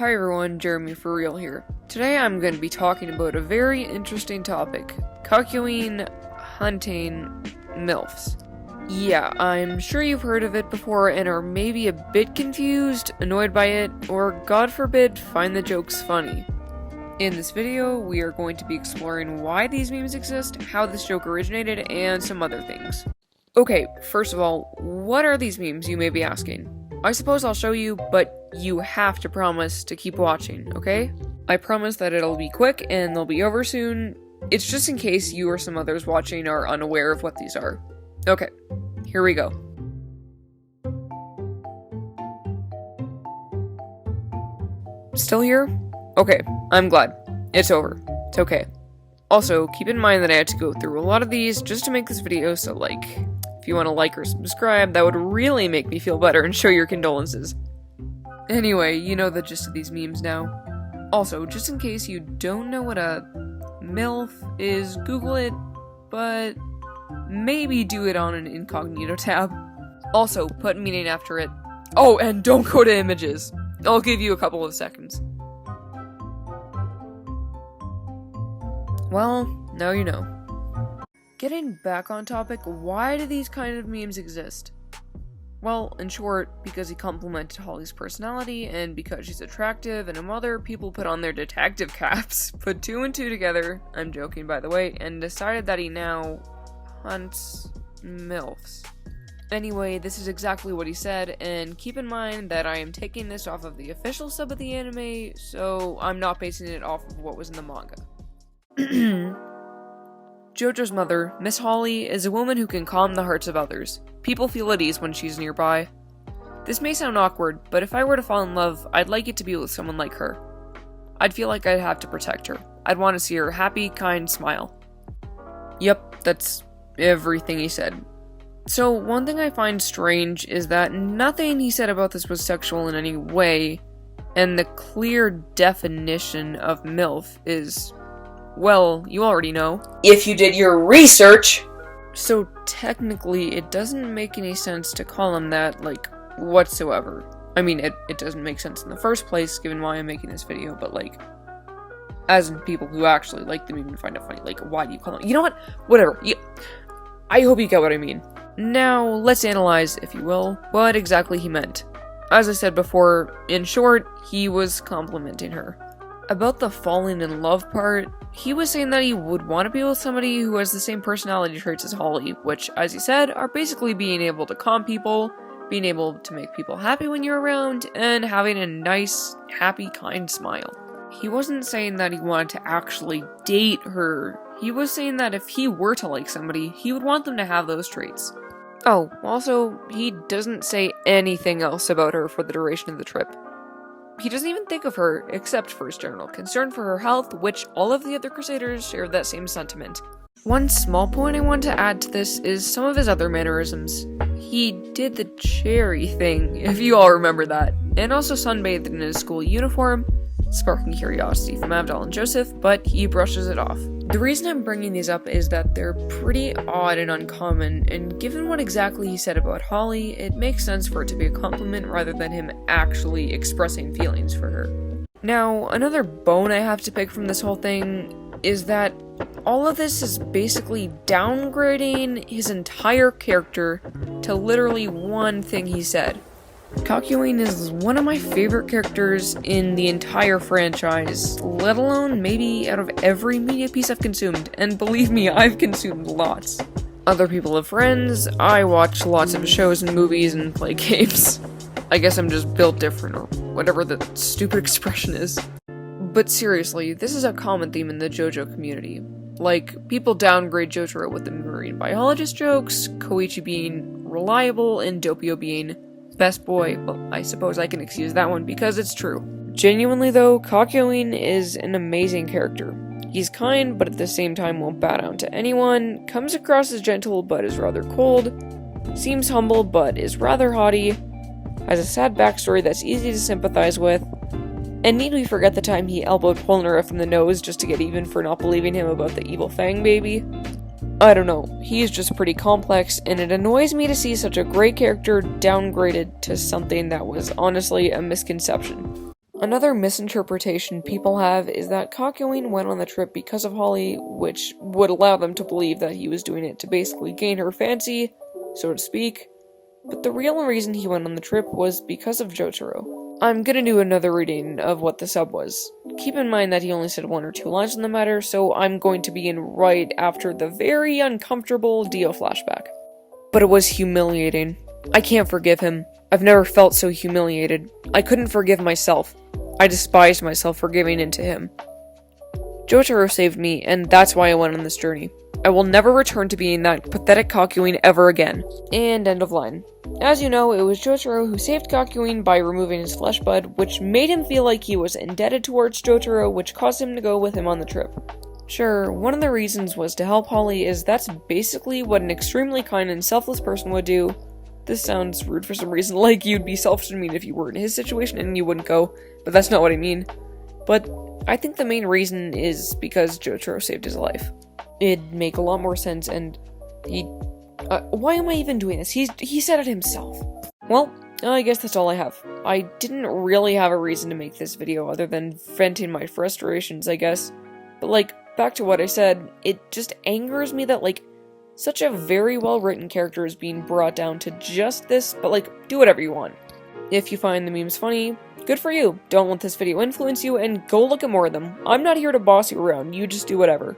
Hi everyone, Jeremy for real here. Today I'm going to be talking about a very interesting topic, Kakyoin hunting MILFs. Yeah, I'm sure you've heard of it before and are maybe a bit confused, annoyed by it, or god forbid, find the jokes funny. In this video, we are going to be exploring why these memes exist, how this joke originated, and some other things. Okay, first of all, what are these memes, you may be asking? I suppose I'll show you, but you have to promise to keep watching, okay? I promise that it'll be quick and they'll be over soon. It's just in case you or some others watching are unaware of what these are. Okay, here we go. Still here? Okay, I'm glad. It's over. It's okay. Also, keep in mind that I had to go through a lot of these just to make this video, so if you want to like or subscribe, that would really make me feel better and show your condolences. Anyway, you know the gist of these memes now. Also, just in case you don't know what a MILF is, Google it, but maybe do it on an incognito tab. Also, put meaning after it. Oh, and don't go to images. I'll give you a couple of seconds. Well, now you know. Getting back on topic, why do these kind of memes exist? Well, in short, because he complimented Holly's personality, and because she's attractive and a mother, people put on their detective caps, put two and two together, I'm joking by the way, and decided that he now hunts MILFs. Anyway, this is exactly what he said, and keep in mind that I am taking this off of the official sub of the anime, so I'm not basing it off of what was in the manga. Jojo's mother, Miss Holly, is a woman who can calm the hearts of others. People feel at ease when she's nearby. This may sound awkward, but if I were to fall in love, I'd like it to be with someone like her. I'd feel like I'd have to protect her. I'd want to see her happy, kind smile. Yep, that's everything he said. So, one thing I find strange is that nothing he said about this was sexual in any way, and the clear definition of MILF is, well, you already know. If you did your research! So technically, it doesn't make any sense to call him that, whatsoever. I mean, it doesn't make sense in the first place, given why I'm making this video, but as in people who actually like them even find it funny, why do you call him? You know what? Whatever. I hope you get what I mean. Now, let's analyze, if you will, what exactly he meant. As I said before, in short, he was complimenting her. About the falling in love part, he was saying that he would want to be with somebody who has the same personality traits as Holly, which, as he said, are basically being able to calm people, being able to make people happy when you're around, and having a nice, happy, kind smile. He wasn't saying that he wanted to actually date her. He was saying that if he were to like somebody, he would want them to have those traits. Oh, also, he doesn't say anything else about her for the duration of the trip. He doesn't even think of her, except for his general concern for her health, which all of the other Crusaders shared that same sentiment. One small point I want to add to this is some of his other mannerisms. He did the cherry thing, if you all remember that, and also sunbathed in his school uniform, sparking curiosity from Abdel and Joseph, but he brushes it off. The reason I'm bringing these up is that they're pretty odd and uncommon, and given what exactly he said about Holly, it makes sense for it to be a compliment rather than him actually expressing feelings for her. Now, another bone I have to pick from this whole thing is that all of this is basically downgrading his entire character to literally one thing he said. Kakyoin is one of my favorite characters in the entire franchise, let alone maybe out of every media piece I've consumed, and believe me, I've consumed lots. Other people have friends, I watch lots of shows and movies and play games. I guess I'm just built different, or whatever the stupid expression is. But seriously, this is a common theme in the JoJo community. People downgrade Jotaro with the marine biologist jokes, Koichi being reliable, and Doppio being best boy. Well, I suppose I can excuse that one because it's true. Genuinely though, Kakyoin is an amazing character. He's kind, but at the same time won't bow down to anyone, comes across as gentle but is rather cold, seems humble but is rather haughty, has a sad backstory that's easy to sympathize with, and need we forget the time he elbowed Polnareff in the nose just to get even for not believing him about the evil Fang baby? I don't know, he's just pretty complex, and it annoys me to see such a great character downgraded to something that was honestly a misconception. Another misinterpretation people have is that Kakyoin went on the trip because of Holly, which would allow them to believe that he was doing it to basically gain her fancy, so to speak. But the real reason he went on the trip was because of Jotaro. I'm gonna do another reading of what the sub was. Keep in mind that he only said 1 or 2 lines on the matter, so I'm going to begin right after the very uncomfortable Dio flashback. But it was humiliating. I can't forgive him. I've never felt so humiliated. I couldn't forgive myself. I despised myself for giving in to him. Jotaro saved me, and that's why I went on this journey. I will never return to being that pathetic Kakyoin ever again. And end of line. As you know, it was Jotaro who saved Kakyoin by removing his flesh bud, which made him feel like he was indebted towards Jotaro, which caused him to go with him on the trip. Sure, one of the reasons was to help Holly, is that's basically what an extremely kind and selfless person would do. This sounds rude for some reason, like you'd be selfish and mean if you were in his situation and you wouldn't go, but that's not what I mean. But I think the main reason is because Jotaro saved his life. It'd make a lot more sense, and why am I even doing this? He said it himself. Well, I guess that's all I have. I didn't really have a reason to make this video other than venting my frustrations, I guess. But like, back to what I said, it just angers me that like, such a very well-written character is being brought down to just this, but like, do whatever you want. If you find the memes funny, good for you. Don't let this video influence you, and go look at more of them. I'm not here to boss you around, you just do whatever.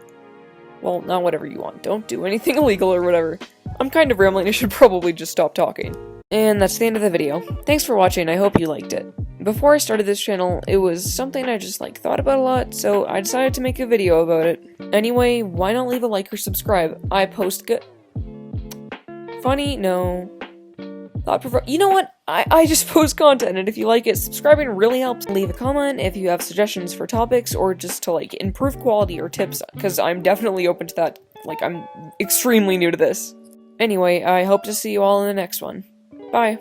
Well, not whatever you want. Don't do anything illegal or whatever. I'm kind of rambling, I should probably just stop talking. And that's the end of the video. Thanks for watching, I hope you liked it. Before I started this channel, it was something I just like thought about a lot, so I decided to make a video about it. Anyway, why not leave a like or subscribe? I post funny? No. You know what? I just post content, and if you like it, subscribing really helps. Leave a comment if you have suggestions for topics, or just to like improve quality or tips, because I'm definitely open to that. Like, I'm extremely new to this. Anyway, I hope to see you all in the next one. Bye.